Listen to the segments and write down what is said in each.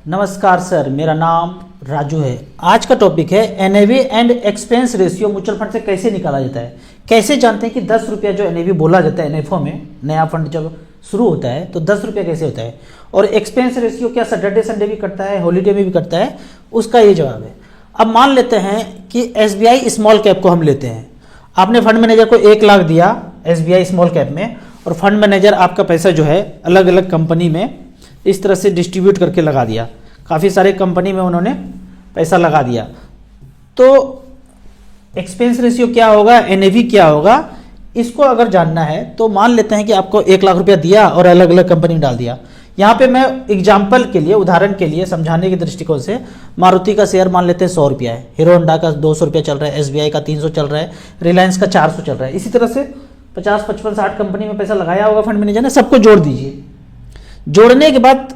नमस्कार सर, मेरा नाम राजू है। आज का टॉपिक है NAV and expense ratio mutual fund से कैसे निकाला जाता है। कैसे जानते हैं कि 10 रुपया जो एनएवी बोला जाता है एनएफओ में, नया फंड जब शुरू होता है तो 10 रुपया कैसे होता है, और एक्सपेंस रेशियो क्या सैटरडे संडे भी कटता है, हॉलीडे में भी कटता है, उसका ये जवाब है। अब मान लेते हैं कि एसबीआई स्मॉल कैप को हम लेते हैं। आपने फंड मैनेजर को 1 लाख दिया एसबीआई स्मॉल कैप में, और फंड मैनेजर आपका पैसा जो है अलग अलग कंपनी में इस तरह से डिस्ट्रीब्यूट करके लगा दिया। काफ़ी सारे कंपनी में उन्होंने पैसा लगा दिया, तो एक्सपेंस रेशियो क्या होगा, एनएवी क्या होगा, इसको अगर जानना है तो मान लेते हैं कि आपको 1 लाख रुपया दिया और अलग अलग कंपनी में डाल दिया। यहाँ पे मैं एग्जाम्पल के लिए, उदाहरण के लिए, समझाने के दृष्टिकोण से मारुति का शेयर मान लेते हैं 100 रुपया है, हीरो होंडा का 200 रुपया चल रहा है, एसबीआई का 300 चल रहा है, रिलायंस का 400 चल रहा है। इसी तरह से 50, 55, 60 कंपनी में पैसा लगाया होगा फंड मैनेजर ने, सबको जोड़ दीजिए। जोड़ने के बाद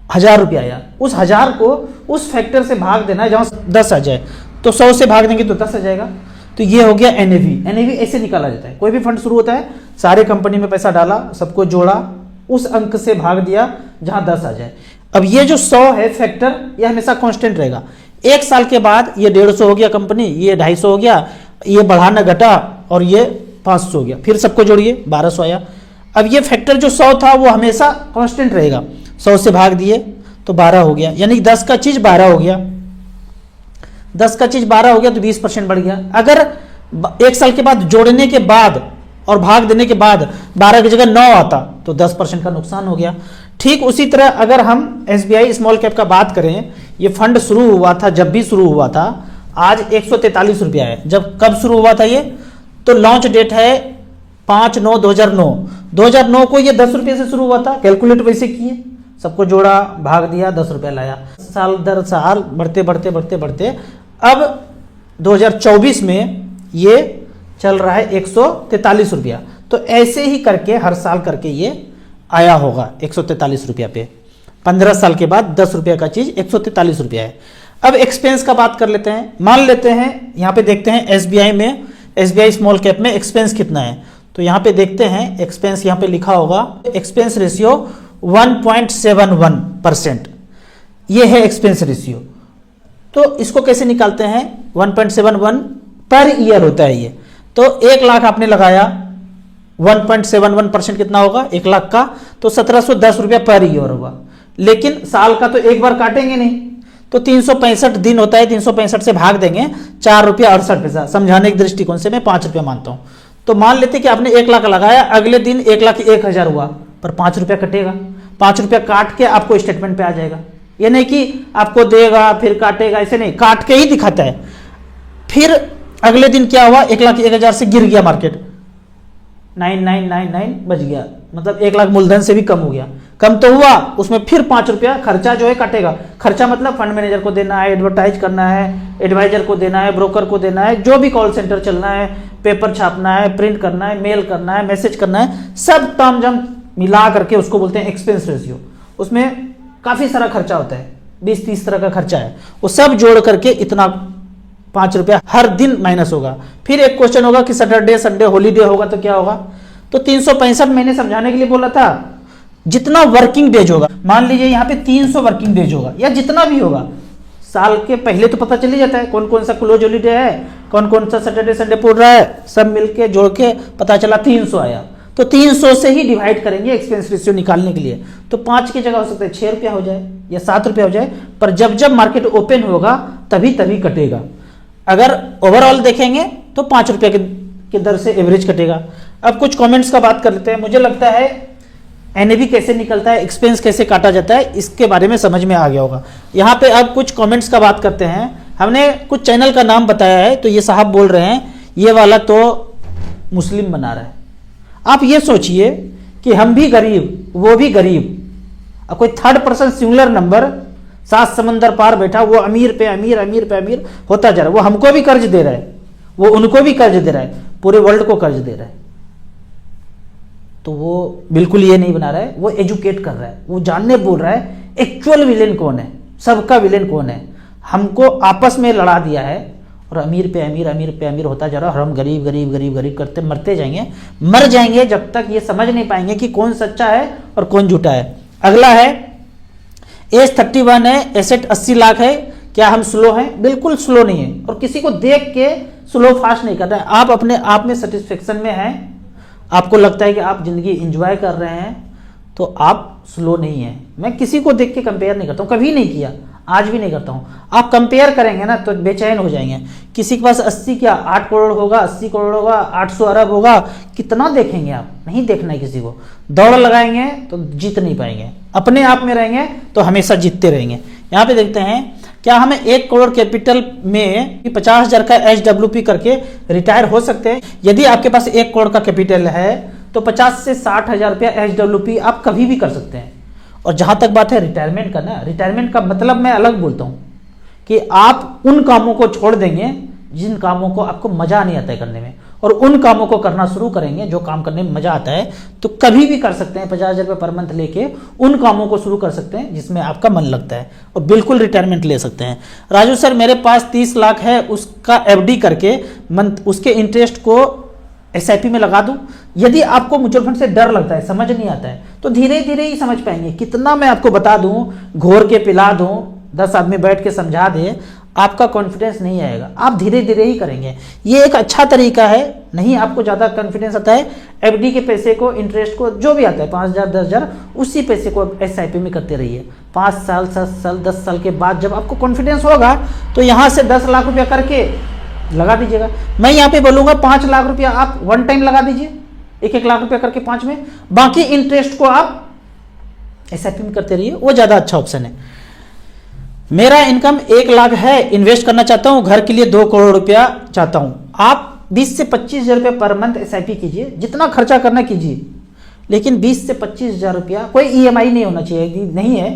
1000 रुपया आया, उस 1000 को उस फैक्टर से भाग देना है जहाँ 10 आ जाए, तो 100 से भाग देंगे तो 10 आ जाएगा। तो ये हो गया एनएवी। एनएवी ऐसे निकाला जाता है। कोई भी फंड शुरू होता है, सारे कंपनी में पैसा डाला, सबको जोड़ा, उस अंक से भाग दिया जहां 10 आ जाए। अब ये जो 100 है फैक्टर, ये हमेशा कांस्टेंट रहेगा। 1 साल के बाद ये 150 हो गया कंपनी, ये 250 हो गया, ये बढ़ाना घटा और ये 500 हो गया, फिर सबको जोड़िए 1200 आया। अब ये फैक्टर जो 100 था वो हमेशा कांस्टेंट रहेगा। 100 से भाग दिए तो 12 हो गया, यानी 10 का चीज 12 हो गया। 10 का चीज 12 हो गया तो 20% बढ़ गया। अगर 1 साल के बाद जोड़ने के बाद और भाग देने के बाद 12 की जगह 9 आता तो 10% का नुकसान हो गया। ठीक उसी तरह अगर हम एसबीआई स्मॉल कैप का बात करें, ये फंड शुरू हुआ था, जब भी शुरू हुआ था, आज 143 रुपया है। जब कब शुरू हुआ था ये, तो लॉन्च डेट है 5/9/2009। 2009 को ये 10 रुपये से शुरू हुआ था। कैलकुलेट वैसे किए, सबको जोड़ा, भाग दिया, 10 रुपया लाया। साल दर साल बढ़ते बढ़ते बढ़ते बढ़ते अब 2024 में ये चल रहा है 143 रुपया। तो ऐसे ही करके हर साल करके ये आया होगा 143 रुपया पे। 15 साल के बाद 10 रुपया का चीज 143 रुपया है। अब एक्सपेंस का बात कर लेते हैं। मान लेते हैं यहाँ पे देखते हैं एसबीआई में, एसबीआई स्मॉल कैप में एक्सपेंस कितना है। तो यहाँ पे देखते हैं एक्सपेंस, यहाँ पे लिखा होगा एक्सपेंस रेशियो 1.71%। ये है एक्सपेंस रेशियो। तो इसको कैसे निकालते हैं, 1.71 पर ईयर होता है ये। तो 1 लाख आपने लगाया, 1.71% कितना होगा 1 लाख का, तो 1710 रुपया पर ईयर होगा। लेकिन साल का तो एक बार काटेंगे नहीं, तो 365 दिन होता है, 365 से भाग देंगे 4 रुपया 68 पैसा। समझाने के दृष्टिकोण से मैं 5 रुपया मानता हूं। तो मान लेते कि आपने 1 लाख लगाया, अगले दिन 1,01,000 हुआ, पर 5 रुपया कटेगा। 5 रुपया काट के आपको स्टेटमेंट पे आ जाएगा। ये नहीं कि आपको देगा फिर काटेगा, ऐसे नहीं, काट के ही दिखाता है। फिर अगले दिन क्या हुआ, 1,01,000 से गिर गया मार्केट, 9999 बच गया, मतलब 1 लाख मूलधन से भी कम हो गया। कम तो हुआ, उसमें फिर 5 रुपया खर्चा जो है काटेगा। खर्चा मतलब फंड मैनेजर को देना है, एडवर्टाइज करना है, एडवाइजर को देना है, ब्रोकर को देना है, जो भी कॉल सेंटर चलना है, पेपर छापना है, प्रिंट करना है, मेल करना है, मैसेज करना है, सब तामझाम मिला करके उसको बोलते हैं एक्सपेंस रेशियो। उसमें काफी सारा खर्चा होता है, 20-30 तरह का खर्चा है, वो सब जोड़ करके इतना 5 रुपया हर दिन माइनस होगा। फिर एक क्वेश्चन होगा कि सैटरडे संडे हॉलीडे होगा तो क्या होगा। तो 365 मैंने समझाने के लिए बोला था, जितना वर्किंग डेज होगा, मान लीजिए यहाँ पे 300 वर्किंग डेज होगा या जितना भी होगा, साल के पहले तो पता चल ही जाता है कौन कौन सा क्लोज हॉलीडे है, कौन कौन सा सैटरडे संडे पड़ रहा है, सब मिलके जोड़ के पता चला 300 आया। तो 300 से ही डिवाइड करेंगे एक्सपेंस रेशियो निकालने के लिए। तो 5 की जगह हो सकता है 6 रुपया हो जाए या 7 रुपया हो जाए, पर जब जब मार्केट ओपन होगा तभी तभी कटेगा। अगर ओवरऑल देखेंगे तो 5 रुपया की दर से एवरेज कटेगा। अब कुछ कमेंट्स का बात कर लेते हैं। मुझे लगता है एनएवी कैसे निकलता है, एक्सपेंस कैसे काटा जाता है, इसके बारे में समझ में आ गया होगा। यहाँ पे अब कुछ कमेंट्स का बात करते हैं। हमने कुछ चैनल का नाम बताया है, तो ये साहब बोल रहे हैं ये वाला तो मुस्लिम बना रहा है। आप ये सोचिए कि हम भी गरीब, वो भी गरीब, कोई थर्ड पर्सन सिंगुलर नंबर 7 समंदर पार बैठा, वो अमीर पे अमीर अमीर पे अमीर होता जा रहा है। वो हमको भी कर्ज दे रहा है, वो उनको भी कर्ज दे रहा है, पूरे वर्ल्ड को कर्ज दे रहा है। तो वो बिल्कुल ये नहीं बना रहा है, वो एजुकेट कर रहा है, वो जानने बोल रहा है एक्चुअल विलेन कौन है, सबका विलेन कौन है। हमको आपस में लड़ा दिया है और अमीर पे अमीर अमीर पे अमीर होता जा रहा है, और हम गरीब गरीब गरीब गरीब करते मरते जाएंगे, मर जाएंगे जब तक ये समझ नहीं पाएंगे कि कौन सच्चा है और कौन झूठा है। अगला है एज 31 है, एसेट 80 लाख है। क्या हम स्लो हैं? बिल्कुल स्लो नहीं है, और किसी को देख के स्लो फास्ट नहीं कर रहे हैं। आप अपने आप में सेटिस्फेक्शन में हैं, आपको लगता है कि आप जिंदगी एंजॉय कर रहे हैं, तो आप स्लो नहीं है। मैं किसी को देख के कंपेयर नहीं करता हूँ, कभी नहीं किया, आज भी नहीं करता हूँ। आप कंपेयर करेंगे ना तो बेचैन हो जाएंगे। किसी के पास 80 क्या 8 करोड़ होगा, 80 करोड़ होगा, 800 अरब होगा, कितना देखेंगे आप? नहीं देखना है किसी को। दौड़ लगाएंगे तो जीत नहीं पाएंगे, अपने आप में रहेंगे तो हमेशा जीतते रहेंगे। यहाँ पे देखते हैं, क्या हमें 1 करोड़ कैपिटल में 50,000 का HWP करके रिटायर हो सकते हैं? यदि आपके पास 1 करोड़ का कैपिटल है तो 50 से 60,000 रुपया HWP आप कभी भी कर सकते हैं। और जहां तक बात है रिटायरमेंट का ना, रिटायरमेंट का मतलब मैं अलग बोलता हूं कि आप उन कामों को छोड़ देंगे जिन कामों को आपको मजा नहीं आता है करने में, और उन कामों को करना शुरू करेंगे जो काम करने में मजा आता है। तो कभी भी कर सकते हैं, 50,000 रुपये पर मंथ लेके उन कामों को शुरू कर सकते हैं जिसमें आपका मन लगता है, और बिल्कुल रिटायरमेंट ले सकते हैं। राजू सर, मेरे पास 30 लाख है, उसका FD करके मंथ उसके इंटरेस्ट को SIP में लगा दूं। यदि आपको म्यूचुअल फंड से डर लगता है, समझ नहीं आता है, तो धीरे धीरे ही समझ पाएंगे। कितना मैं आपको बता दूं, घोर के पिला दूं, 10 आदमी बैठ के समझा दे, आपका कॉन्फिडेंस नहीं आएगा। आप धीरे धीरे ही करेंगे। ये एक अच्छा तरीका है। नहीं आपको ज़्यादा कॉन्फिडेंस आता है, FD के पैसे को, इंटरेस्ट को, जो भी आता है 5,000 10,000, उसी पैसे को SIP में करते रहिए। 5 साल 7 साल 10 साल के बाद जब आपको कॉन्फिडेंस होगा तो यहाँ से 10 लाख रुपया करके लगा दीजिएगा। मैं यहाँ पे बोलूँगा 5 लाख रुपया आप वन टाइम लगा दीजिए, 1-1 लाख रुपया करके 5 में, बाकी इंटरेस्ट को आप SIP में करते रहिए, वो ज़्यादा अच्छा ऑप्शन है। मेरा इनकम 1 लाख है, इन्वेस्ट करना चाहता हूँ, घर के लिए 2 करोड़ रुपया चाहता हूँ। आप 20 से 25,000 रुपये पर मंथ SIP कीजिए, जितना खर्चा करना कीजिए, लेकिन 20 से 25,000 रुपया, कोई EMI नहीं होना चाहिए। यदि नहीं है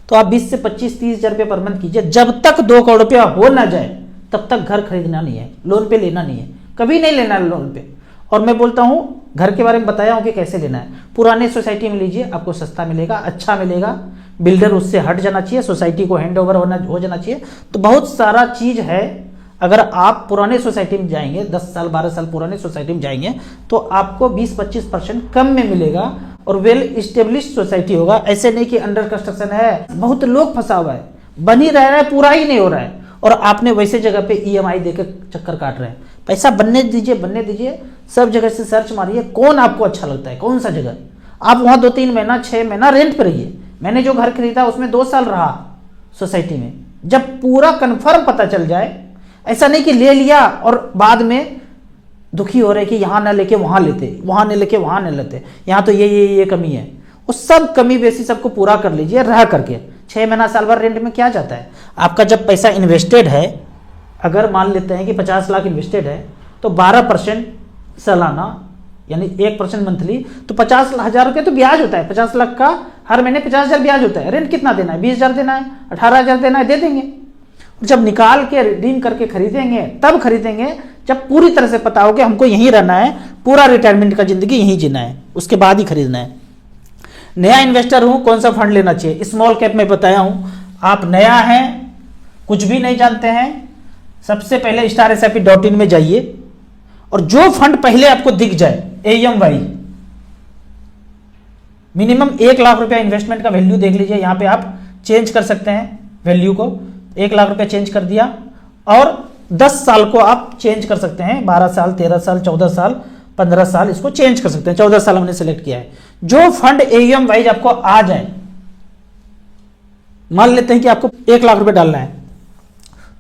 तो आप 20 से 25-30,000 रुपये पर मंथ कीजिए। जब तक 2 करोड़ रुपया हो ना जाए तब तक घर खरीदना नहीं है, लोन पे लेना नहीं है, कभी नहीं लेना है लोन पे। और मैं बोलता हूँ, घर के बारे में बताया हूँ कि कैसे लेना है। पुराने सोसाइटी में लीजिए, आपको सस्ता मिलेगा, अच्छा मिलेगा। बिल्डर उससे हट जाना चाहिए, सोसाइटी को हैंड ओवर हो जाना चाहिए। तो बहुत सारा चीज़ है। अगर आप पुराने सोसाइटी में जाएंगे, 10 साल 12 साल पुराने सोसाइटी में जाएंगे, तो आपको 20-25% कम में मिलेगा, और वेल इस्टेब्लिश सोसाइटी होगा। ऐसे नहीं कि अंडर कंस्ट्रक्शन है, बहुत लोग फंसा हुआ है, बन ही रह रहा है, पूरा ही नहीं हो रहा है, और आपने वैसे जगह पे EMI देकर चक्कर काट रहे हैं। पैसा बनने दीजिए, बनने दीजिए। सब जगह से सर्च मारिए, कौन आपको अच्छा लगता है, कौन सा जगह। आप वहाँ 2-3 महीना 6 महीना रेंट पर रहिए। मैंने जो घर खरीदा उसमें 2 साल रहा सोसाइटी में। जब पूरा कन्फर्म पता चल जाए, ऐसा नहीं कि ले लिया और बाद में दुखी हो रहे कि यहाँ ना लेके वहाँ लेते, वहाँ नहीं लेके वहाँ नहीं लेते, यहाँ तो ये कमी है। उस सब कमी बेसी सबको पूरा कर लीजिए रह करके। 6 महीना साल भर रेंट में क्या जाता है? आपका जब पैसा इन्वेस्टेड है, अगर मान लेते हैं कि 50 लाख इन्वेस्टेड है, तो 12% सालाना यानी 1% मंथली, तो 50,000 रुपये तो ब्याज होता है। 50 लाख का हर महीने 50,000 ब्याज होता है। रेंट कितना देना है? 20,000 देना है, 18,000 देना है, दे देंगे। जब निकाल के रिडीम करके खरीदेंगे, तब खरीदेंगे जब पूरी तरह से पता हो कि हमको यहीं रहना है, पूरा रिटायरमेंट का जिंदगी यहीं जीना है, उसके बाद ही खरीदना है। नया इन्वेस्टर हूं, कौन सा फंड लेना चाहिए? स्मॉल कैप में बताया हूं। आप नया हैं, कुछ भी नहीं जानते हैं, सबसे पहले StarSIP.in में जाइए, और जो फंड पहले आपको दिख जाए, AUM वाई, मिनिमम 1 लाख रुपया इन्वेस्टमेंट का वैल्यू देख लीजिए। यहाँ पे आप चेंज कर सकते हैं वैल्यू को, 1 लाख रुपया चेंज कर दिया, और 10 साल को आप चेंज कर सकते हैं, 12 साल 13 साल 14 साल 15 साल, इसको चेंज कर सकते हैं। 14 साल हमने सेलेक्ट किया है। जो फंड AUM वाइज आपको आ जाए, मान लेते हैं कि आपको 1 लाख रुपए डालना है,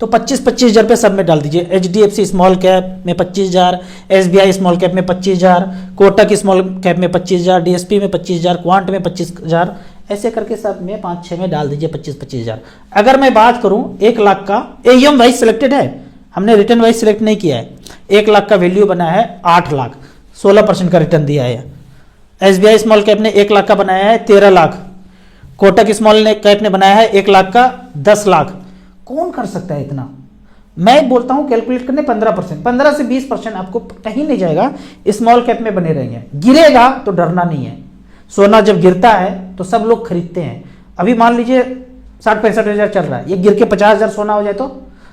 तो 25,000 रुपये सब में डाल दीजिए। HDFC स्मॉल कैप में 25,000, SBI स्मॉल कैप में 25,000, कोटक स्मॉल कैप में 25,000, DSP में 25,000, क्वांट में 25,000, ऐसे करके सब में 5-6 में डाल दीजिए 25,000। अगर मैं बात करूं 1 लाख का, AUM वाइज सिलेक्टेड है, हमने रिटर्न वाइज सिलेक्ट नहीं किया है। 1 लाख का वैल्यू बना है 8 लाख, 16% का रिटर्न दिया है। SBI स्मॉल कैप ने 1 लाख का बनाया है 13 लाख, कोटक स्मॉल कैप ने बनाया है 1 लाख का 10 लाख। कौन कर सकता है इतना? मैं बोलता हूं कैलकुलेट करने 15%, 15 से 20% आपको कहीं नहीं जाएगा, स्मॉल कैप में बने रहेंगे। गिरेगा तो डरना नहीं है। सोना जब गिरता है तो सब लोग खरीदते हैं। अभी मान लीजिए 60-65 हज़ार चल रहा है, ये गिर के 50,000 सोना हो जाए तो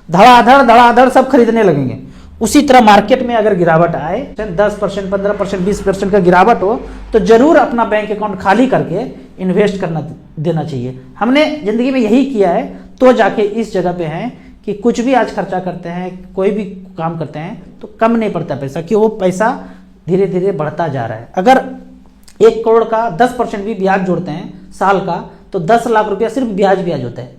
धड़ाधड़ सब खरीदने लगेंगे। उसी तरह मार्केट में अगर गिरावट आए, 10%, 15%, 20% का गिरावट हो, तो जरूर अपना बैंक अकाउंट खाली करके इन्वेस्ट करना देना चाहिए। हमने ज़िंदगी में यही किया है, तो जाके इस जगह पे हैं कि कुछ भी आज खर्चा करते हैं, कोई भी काम करते हैं तो कम नहीं पड़ता पैसा, कि वो पैसा धीरे धीरे बढ़ता जा रहा है। अगर 1 करोड़ का 10% भी ब्याज जोड़ते हैं साल का, तो 10 लाख रुपया सिर्फ ब्याज होता है।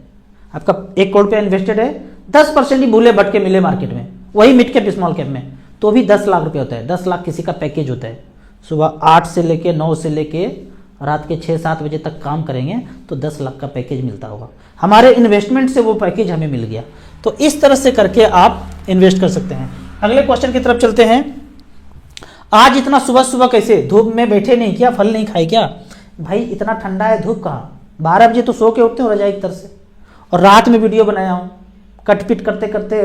आपका 1 करोड़ पे इन्वेस्टेड है, 10% ही भूले भटके मिले मार्केट में, वही मिड कैप स्मॉल कैप में, तो भी 10 लाख रुपये होता है। 10 लाख किसी का पैकेज होता है। सुबह 8 से लेके 9 से लेके रात के 6-7 बजे तक काम करेंगे तो 10 लाख का पैकेज मिलता होगा। हमारे इन्वेस्टमेंट से वो पैकेज हमें मिल गया। तो इस तरह से करके आप इन्वेस्ट कर सकते हैं। अगले क्वेश्चन की तरफ चलते हैं। आज इतना सुबह सुबह कैसे, धूप में बैठे नहीं क्या, फल नहीं खाए क्या? भाई इतना ठंडा है, धूप कहाँ? 12 बजे तो सो के उठते हो रजाई की तरह से, और रात में वीडियो बनाया हूँ, कटपिट करते करते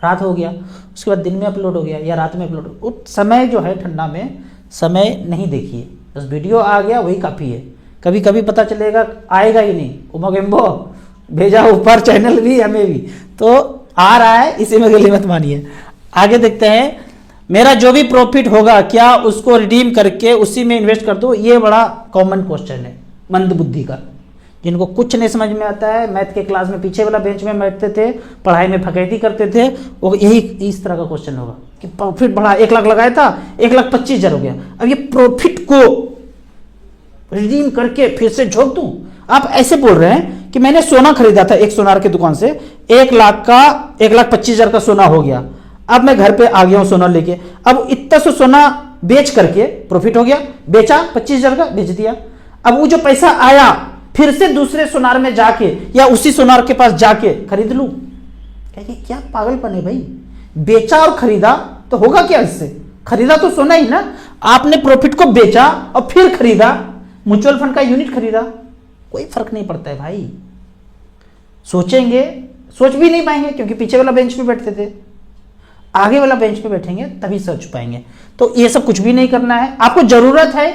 रात हो गया, उसके बाद दिन में अपलोड हो गया या रात में अपलोड। उस समय जो है ठंडा में समय नहीं देखिए, बस वीडियो आ गया वही काफ़ी है। कभी कभी पता चलेगा आएगा ही नहीं, उमगेम्बो भेजा ऊपर चैनल भी हमें भी, तो आ रहा है, इसी में गली मत मानिए। आगे देखते हैं। मेरा जो भी प्रॉफिट होगा क्या उसको रिडीम करके उसी में इन्वेस्ट कर दो? ये बड़ा कॉमन क्वेश्चन है मंद बुद्धि का, जिनको कुछ नहीं समझ में आता है। मैथ के क्लास में पीछे वाला बेंच में बैठते थे, पढ़ाई में फकैती करते थे, वो यही इस तरह का क्वेश्चन होगा कि प्रॉफिट बढ़ा, 1 लाख लगाया था, 1,25,000 हो गया, अब ये प्रॉफिट को रिडीम करके फिर से झोंक दूं? आप ऐसे बोल रहे हैं कि मैंने सोना खरीदा था एक सोनार की दुकान से, 1,25,000 का सोना हो गया, अब मैं घर पे आ गया हूं सोना लेके, अब इतना से सोना बेच करके प्रॉफिट हो गया, बेचा 25,000 का, बेच दिया। अब वो जो पैसा आया फिर से दूसरे सोनार में जाके या उसी सोनार के पास जाके खरीद लूं? क्या पागलपन है भाई? बेचा और खरीदा तो होगा क्या इससे? खरीदा तो सोना ही ना, आपने प्रॉफिट को बेचा और फिर खरीदा, म्यूचुअल फंड का यूनिट खरीदा, कोई फर्क नहीं पड़ता है भाई। सोचेंगे, सोच भी नहीं पाएंगे क्योंकि पीछे वाला बेंच पे बैठते थे, आगे वाला बेंच पे बैठेंगे तभी सोच पाएंगे। तो ये सब कुछ भी नहीं करना है। आपको जरूरत है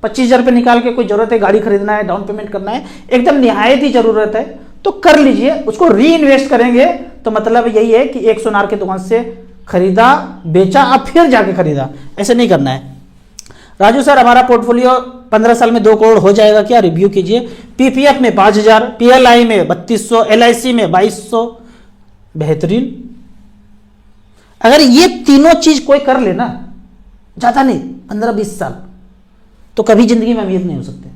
25,000 रुपये निकाल के, कोई जरूरत है गाड़ी खरीदना है, डाउन पेमेंट करना है, एकदम निहायत ही जरूरत है तो कर लीजिए, उसको री इन्वेस्ट करेंगे तो मतलब यही है कि एक सोनार की दुकान से खरीदा, बेचा, अब फिर जाके खरीदा, ऐसे नहीं करना है। राजू सर हमारा पोर्टफोलियो 15 साल में 2 करोड़ हो जाएगा क्या, रिव्यू कीजिए। पीपीएफ में 5,000, पीएलआई में 3,200, एलआईसी में 2,200, बेहतरीन। अगर ये तीनों चीज कोई कर लेना, ज्यादा नहीं 15-20 साल, तो कभी जिंदगी में अमीर नहीं हो सकते।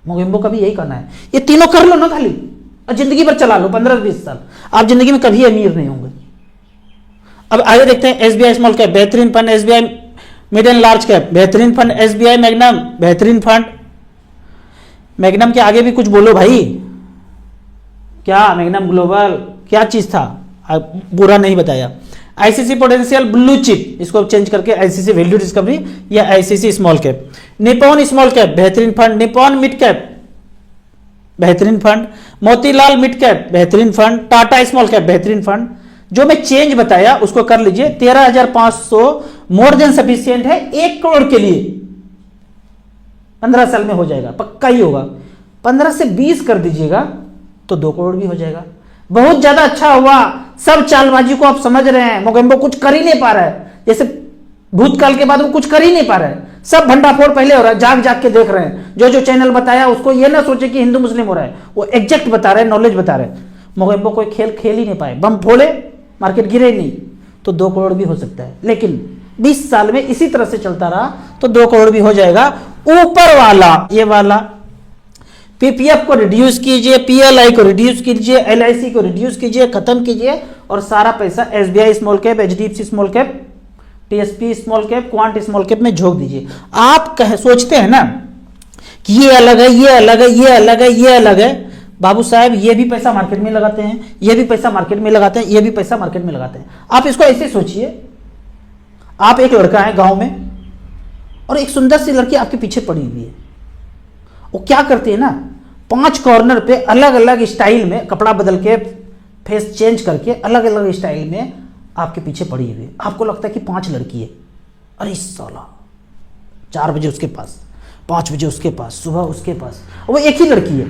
मोगेम्बो का भी यही करना है, ये तीनों कर लो ना खाली, और जिंदगी भर चला लो 15-20 साल, आप जिंदगी में कभी अमीर नहीं होंगे। अब आगे देखते हैं। एसबीआई स्मॉल कैप बेहतरीन fund, SBI mid and large cap बेहतरीन फंड, एसबीआई मैग्नम बेहतरीन फंड। मैग्नम के आगे भी कुछ बोलो भाई, क्या मैग्नम ग्लोबल क्या चीज था, बुरा नहीं बताया। आईसीसी पोटेंशियल ब्लू चिप, इसको चेंज करके आईसीसी वैल्यू डिस्कवरी या ICC small cap. Nippon small cap बेहतरीन फंड, निपॉन मिड कैप बेहतरीन फंड, मोतीलाल मिड कैप बेहतरीन फंड, टाटा स्मॉल कैप बेहतरीन फंड। जो मैं चेंज बताया उसको कर लीजिए। 13,500 मोर देन सफिशियंट है 1 करोड़ के लिए, 15 साल में हो जाएगा, पक्का ही होगा। 15 से 20 कर दीजिएगा तो 2 करोड़ भी हो जाएगा। बहुत ज्यादा अच्छा हुआ। सब चालबाजी को आप समझ रहे हैं, मोगेम्बो कुछ कर ही नहीं पा रहा है, जैसे भूतकाल के बाद वो कुछ कर ही नहीं पा रहा है, सब भंडाफोड़ पहले हो रहा है, जाग जाग के देख रहे हैं। जो जो चैनल बताया उसको ये ना सोचे कि हिंदू मुस्लिम हो रहा है, वो एग्जैक्ट बता रहे हैं, नॉलेज बता रहे हैं। मोगेम्बो कोई खेल खेल ही नहीं पाए, बम फोड़े मार्केट गिरे नहीं, तो 2 करोड़ भी हो सकता है। लेकिन 20 साल में इसी तरह से चलता रहा तो 2 करोड़ भी हो जाएगा। ऊपर वाला ये वाला पीपीएफ को रिड्यूस कीजिए, पीएलआई को रिड्यूस कीजिए, एलआईसी को रिड्यूस कीजिए, खत्म कीजिए, और सारा पैसा SBI small cap, HDFC small cap, TSP small cap, quant small cap में झोंक दीजिए। आप सोचते हैं ना कि ये अलग है, ये अलग है, ये अलग है, ये अलग है। बाबू साहब ये भी पैसा मार्केट में लगाते हैं, ये भी पैसा मार्केट में लगाते हैं, ये भी पैसा मार्केट में लगाते हैं। आप इसको ऐसे सोचिए, आप एक लड़का है गांव में और एक सुंदर सी लड़की आपके पीछे पड़ी हुई है। वो क्या करती है ना, 5 कॉर्नर पे अलग अलग स्टाइल में कपड़ा बदल के, फेस चेंज करके अलग अलग स्टाइल में आपके पीछे पड़ी हुई है। आपको लगता है कि 5 लड़की है, अरे साला 4 बजे उसके पास, 5 बजे उसके पास, सुबह उसके पास, वो एक ही लड़की है,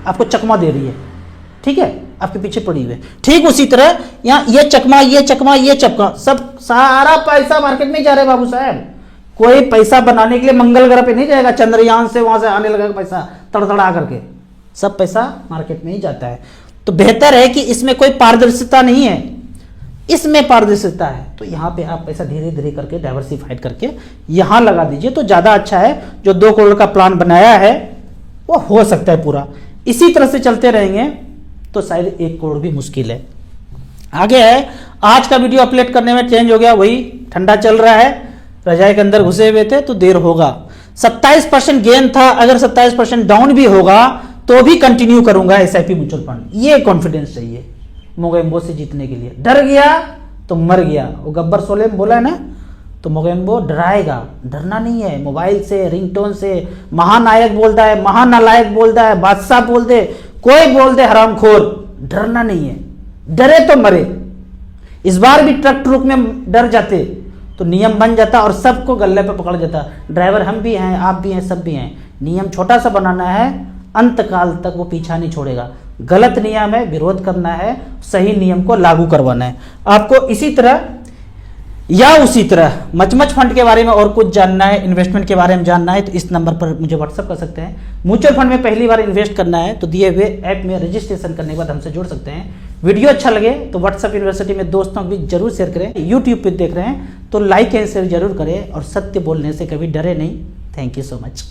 आपको चकमा दे रही है, ठीक है, आपके पीछे पड़ी हुई है। ठीक उसी तरह यहाँ ये चकमा, ये चकमा, ये चकमा, सब सारा पैसा मार्केट में जा रहा है बाबू साहब। कोई पैसा बनाने के लिए मंगल ग्रह पे नहीं जाएगा, चंद्रयान से वहां से आने लगेगा पैसा तड़तड़ा करके, सब पैसा मार्केट में ही जाता है। तो बेहतर है कि इसमें कोई पारदर्शिता नहीं है, इसमें पारदर्शिता है। तो यहाँ पे आप पैसा धीरे धीरे करके डाइवर्सिफाइड करके यहाँ लगा दीजिए तो ज़्यादा अच्छा है। जो 2 करोड़ का प्लान बनाया है वो हो सकता है पूरा। इसी तरह से चलते रहेंगे तो शायद 1 करोड़ भी मुश्किल है। आगे है, आज का वीडियो अपलोड करने में चेंज हो गया, वही ठंडा चल रहा है, रजाई के अंदर घुसे हुए थे तो देर होगा। 27% गेन था, अगर 27% डाउन भी होगा तो भी कंटिन्यू करूंगा एसआईपी म्यूचुअल फंड। ये कॉन्फिडेंस चाहिए मोगेम्बो से जीतने के लिए। डर गया तो मर गया, वो गब्बर सोले में बोला है ना, तो मोगेम्बो डराएगा, डरना नहीं है। मोबाइल से, रिंगटोन से महानायक बोलता है, महानालायक बोलता है, बादशाह बोल दे, कोई बोल दे हरामखोर, डरना नहीं है। डरे तो मरे। इस बार भी ट्रक ट्रुक में डर जाते तो नियम बन जाता और सबको गले पे पकड़ जाता। ड्राइवर हम भी हैं, आप भी हैं, सब भी हैं। नियम छोटा सा बनाना है, अंत काल तक वो पीछा नहीं छोड़ेगा। गलत नियम है, विरोध करना है, सही नियम को लागू करवाना है। आपको इसी तरह या उसी तरह मचमच फंड के बारे में और कुछ जानना है, इन्वेस्टमेंट के बारे में जानना है तो इस नंबर पर मुझे व्हाट्सअप कर सकते हैं। म्यूचुअल फंड में पहली बार इन्वेस्ट करना है तो दिए हुए ऐप में रजिस्ट्रेशन करने के बाद हमसे जुड़ सकते हैं। वीडियो अच्छा लगे तो व्हाट्सअप यूनिवर्सिटी में दोस्तों को भी जरूर शेयर करें। यूट्यूब पे देख रहे हैं तो लाइक एंड शेयर जरूर करें और सत्य बोलने से कभी डरे नहीं। Thank you so much.